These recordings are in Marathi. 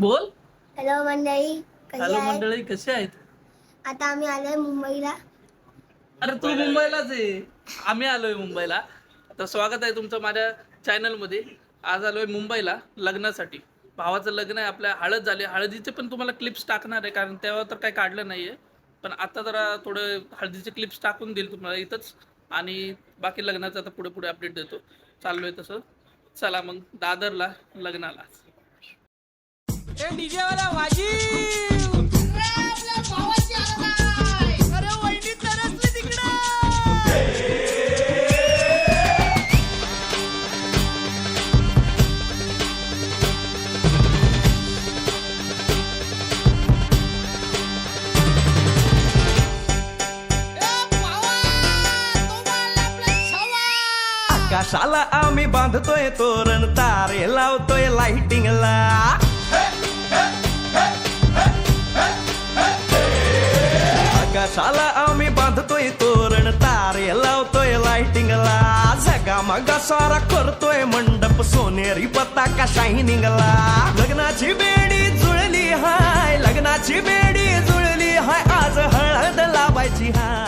बोल. हॅलो मंडळी, कशी हॅलो आहे? मंडळी, कसे आहेत? आता आम्ही आलोय मुंबईला. अरे तू मुंबईलाच आहे. आम्ही आलोय मुंबईला. तर स्वागत आहे तुमचं माझ्या चॅनलमध्ये. आज आलोय मुंबईला लग्नासाठी. भावाचं लग्न आहे, आपल्या हळद झाली. हळदीचे पण तुम्हाला क्लिप्स टाकणार आहे, कारण तेव्हा तर काही काढलं नाहीये. पण आता जरा थोडं हळदीचे क्लिप्स टाकून देईल तुम्हाला इथंच. आणि बाकी लग्नाचं आता पुढे पुढे अपडेट देतो. चाललोय तसं. चला मग दादरला लग्नाला. ए डीजे वाला वाजीव आपल्या भावाची आलाय. अरे वहिनी तरसली तिकडं. आकाशाला आम्ही बांधतोय तोरण, तारे लावतोय लाइटिंगला. आकाशाला आम्ही बांधतोय तोरण, तारे लावतोय लाइटिंगला. जगामगा सारा करतोय मंडप, सोनेरी पताका शायनिंगला. लग्नाची बेडी जुळली हाय, लग्नाची बेडी जुळली हाय, आज हळद लावायची हाय.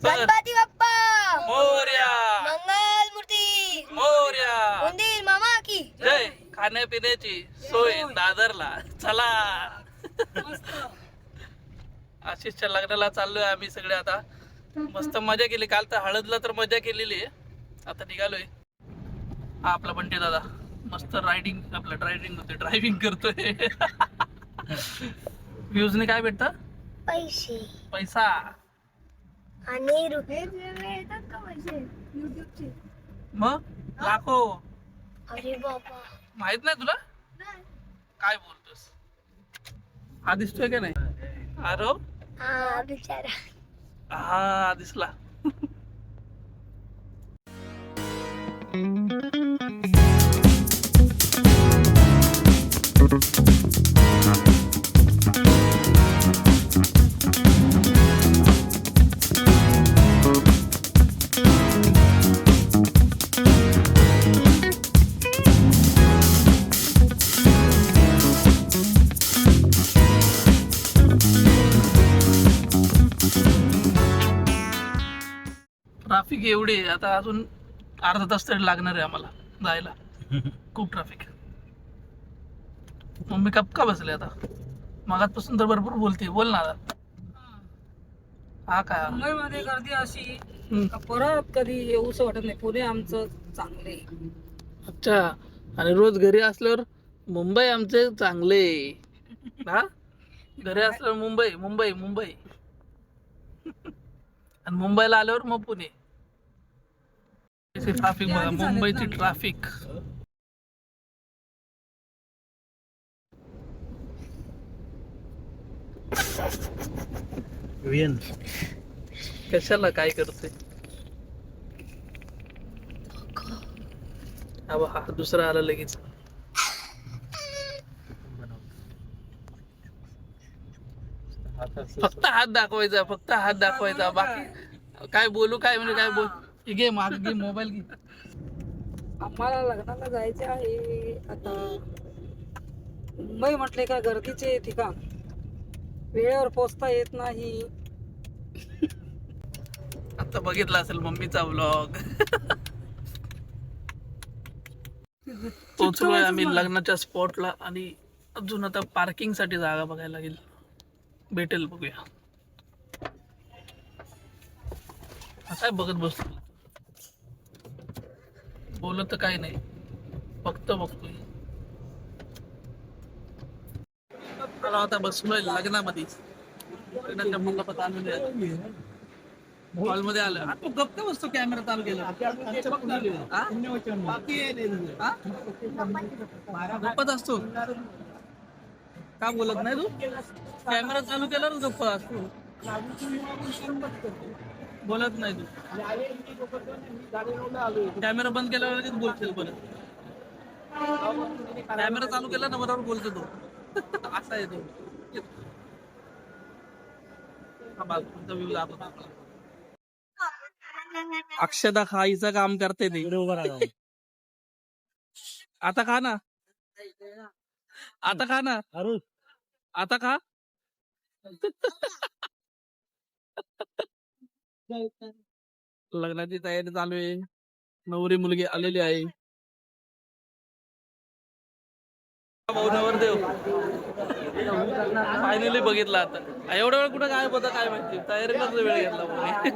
गणपती बाप्पा मोरया मंगल मूर्ती मोरया उंदीर मामा की जय. खाण्यापिण्याची सोय दादरला चला. आशिषच्या लग्नाला चाललोय आम्ही सगळे आता. मस्त मजा केली काल तर हळदला तर मजा केलेली आहे. आता निघालोय. हा आपला बंटी दादा मस्त रायडिंग आपलं ड्रायव्हिंग करतोय. व्ह्यूजने काय भेटतं? पैसे पैसा. आणि रुपये येतात का पैसे युट्यूबचे? मग लाखो. अरे बाबा माहित नाही तुला? काय बोलतोस? हा दिसतोय का नाही? अरे हा बिचारा. हा दिसला. ट्रॅफिक एवढी आहे, आता अजून अर्धा तास तरी लागणार आहे आम्हाला जायला. खूप ट्रॅफिक. मम्मी कपका बसले आता. मगातपासून तर भरपूर बोलते. बोल ना आता. हा काय मुंबईमध्ये गर्दी अशी हम्म. का परत कधी येऊच वाटत नाही. पुणे आमचं चांगले. अच्छा. आणि रोज घरी असल्यावर मुंबई आमचे चांगले. हा घरी असल्यावर मुंबई मुंबई मुंबई आणि मुंबईला आल्यावर मग पुणे. ट्रॅफिक बघा, मुंबईची ट्रॅफिक. कशाला काय करते? हा दुसरा आला लगेच. फक्त हात दाखवायचा, फक्त हात दाखवायचा. बाकी काय बोलू काय म्हणजे काय बोल. घे माग घे मोबाईल घे. आम्हाला लग्नाला जायचे आहे आता. मुंबई म्हटले का गर्दीचे ठिकाण. वेळेवर पोचता येत नाही. आता बघितला असेल मम्मीचा व्लॉग. पोहोचलोय आम्ही लग्नाच्या स्पॉटला आणि अजून आता पार्किंग साठी जागा बघायला लागेल. भेटेल बघूया. काय बघत बसतो. बोलत तर काही नाही, फक्त बघतोय. आता बसलोय लग्नामध्ये. लग्नाच्या मंडपात आलेले आहे. हॉलमध्ये आलं आता तू गप्प बसतो कॅमेरा चालू केला हा? हा? गप्पच असतो का बोलत नाही तू कॅमेरा चालू केला ना गप्प असतो बोलत नाही तू कॅमेरा बंद केल्यावर लगेच बोलशील परत कॅमेरा चालू केला ना बरोबर बोलतो तो असा आहे तो अक्षदा खाईचं काम करते ते आता खा ना आता खा ना आता खा लग्नाची तयारी चालू आहे नवरी मुलगी आलेली आहे भाऊ नवरदेव फायनली बघितला आता एवढा वेळ कुठं काय होतं काय माहिती तयारीलाच वेळ घेतला भाऊने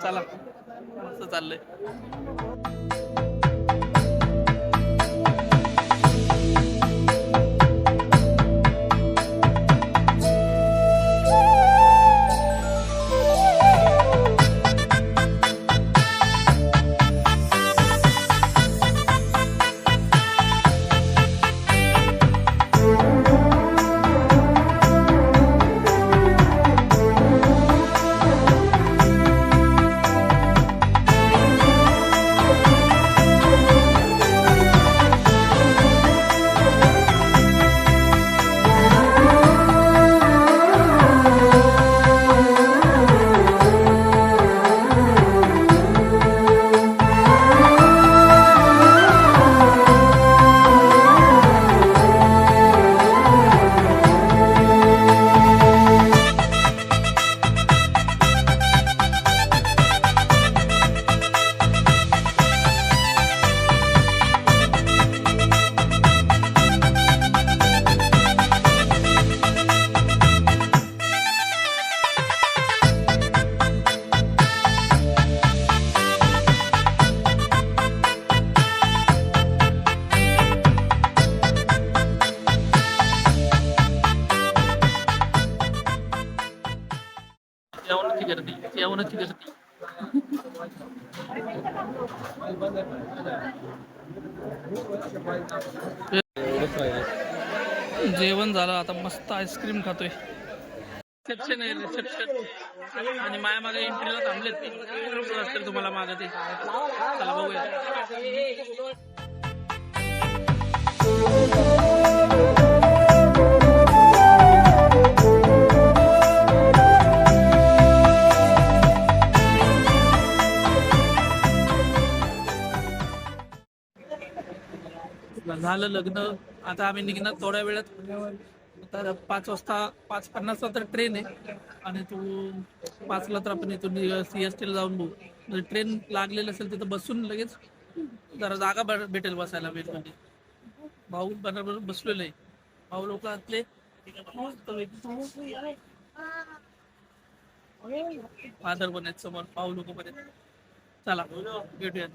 चला मस्त चाललंय जेवणाची गर्दी जेवण झालं आता मस्त आईस्क्रीम खातोय रिसेप्शन आहे रिसेप्शन आणि माया मागे एंट्रीला थांबलेत असतील तुम्हाला मागे ते चला बघूया झालं लग्न आता आम्ही निघणार थोड्या वेळात तर 5 वाजता 5:50 तर ट्रेन आहे आणि तू 5ला तर आपण इथून CST ला जाऊन बघू ट्रेन लागलेलं असेल तिथं बसून लगेच जरा जागा भेटेल बसायला वेळमध्ये भाऊ बरोबर बसलेलं आहे भाऊ लोक असले फादर पण आहेत समोर भाऊ लोक पण आहेत चला भेटूया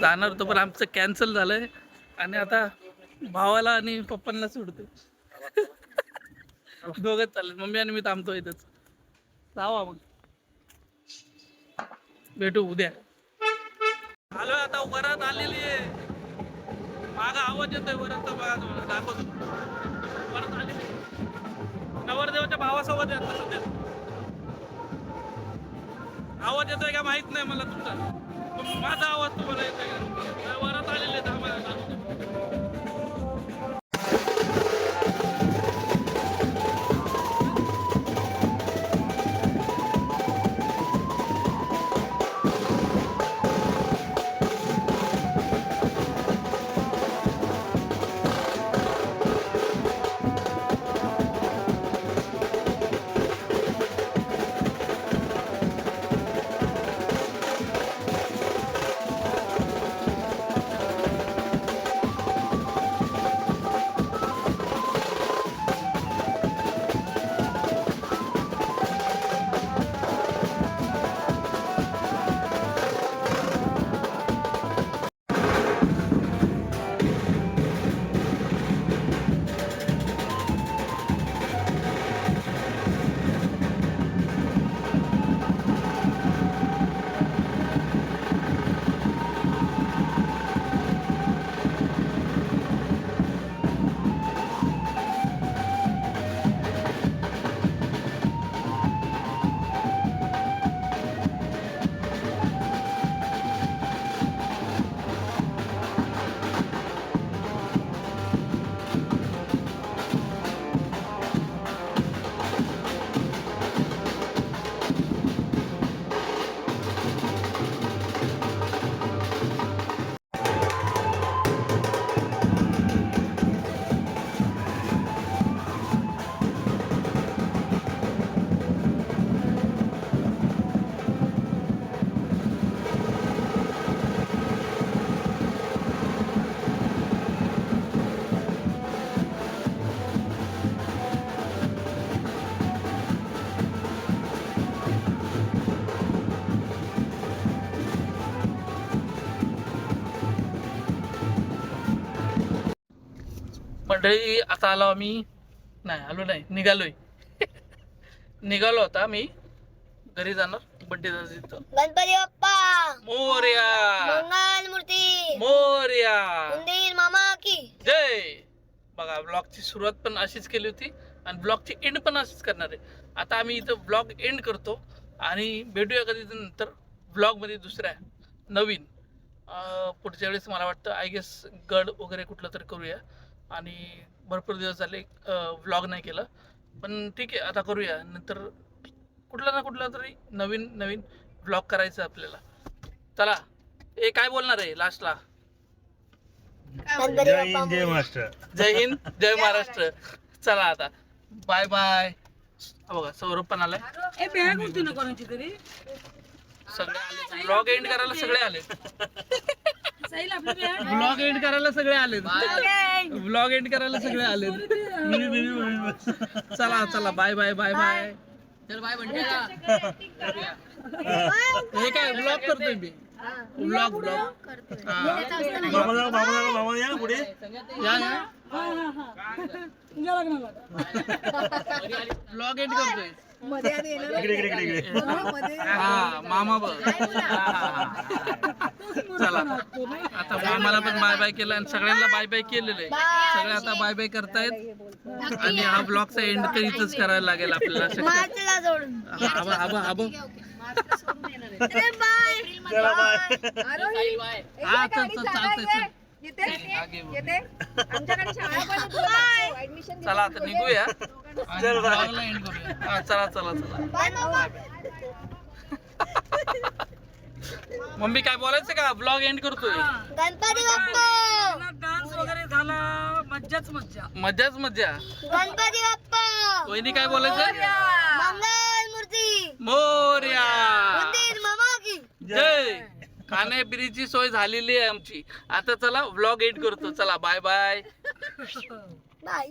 जाणार होतो पण आमचं कॅन्सल झालंय आणि आता भावाला आणि पप्पांना सोडतो दोघंच चालले मम्मी आणि मी थांबतो इथंच जावा मग भेटू उद्या आलोय आता वरात आलेली आहे मागा आवाज येतोय वरात दाखवतो वरात आलेली नवरदेवाच्या भावासोबत आहे सध्या आवाज येतोय का माहित नाही मला तुमचा माझा आवाज तुम्हाला येतोय वरात आलेले मंडळी आता आलो आम्ही, नाही आलो नाही, निघालोय. निघालो आता मी घरी जाणार बड्डे तिथं. गणपती बाप्पा मोरया मंगल मूर्ती मोरया उंदीर मामा की जय. बघा ब्लॉगची सुरुवात पण अशीच केली होती आणि ब्लॉगची एंड पण अशीच करणार आहे. आता आम्ही इथं ब्लॉग एंड करतो आणि भेटूया कधी नंतर ब्लॉगमध्ये दुसऱ्या नवीन. पुढच्या वेळेस मला वाटतं आय गेस गड वगैरे कुठलं तरी करूया. आणि भरपूर दिवस झाले व्लॉग नाही केलं, पण ठीक आहे आता करूया. नंतर कुठला ना कुठला तरी नवीन नवीन व्लॉग करायचं आपल्याला. चला ए काय बोलणार आहे लास्टला? गणपती बाप्पा जय महाराष्ट्र. जय हिंद जय महाराष्ट्र. चला आता बाय बाय. बघा सौरभ पण आलाय, ए बॅग होती ना कोणाची तरी सगळे आले. ब्लॉग एंड करायला सगळे आले. साहिल आपली बॅग ब्लॉग एंड करायला सगळे आले. ब्लॉग एंड करायला सगळे आले. चला चला बाय बाय बाय बाय. चल बाय म्हणते. हे काय ब्लॉग करतोय मी. ब्लॉग ब्लॉग मामा या पुढे. या या तुझ्या लग्नाला ब्लॉग एंड करतोय. इकडे इकडे इकडे इकडे. हा मामा बघ. चला आता मामाला पण बाय बाय केलं आणि सगळ्यांना बाय बाय केलेलं आहे. सगळे आता बाय बाय करतायत आणि हा ब्लॉगचा एंड तर इथंच करायला लागेल आपल्याला. मार्चला जोडून आबा आबा आबा बाय चला बाय. हा चल चल चालतंय चल. चला आता निघूया आणि ब्लॉगला एंड करूया. हा चला चला चला. मम्मी काय बोलायचं का? ब्लॉग एंड करतोय. गणपती बाप्पा डान्स वगैरे झाला, मज्जाच मज्जा. मज्जाच मज्जा. गणपती बाप्पा वहिनी काय बोलायचं? मंगल मूर्ती मोरया उंदीर मामा की जय. खाण्यापिण्याची सोय झालेली आहे आमची. आता चला व्लॉग एंड करतो. चला बाय बाय. बाय.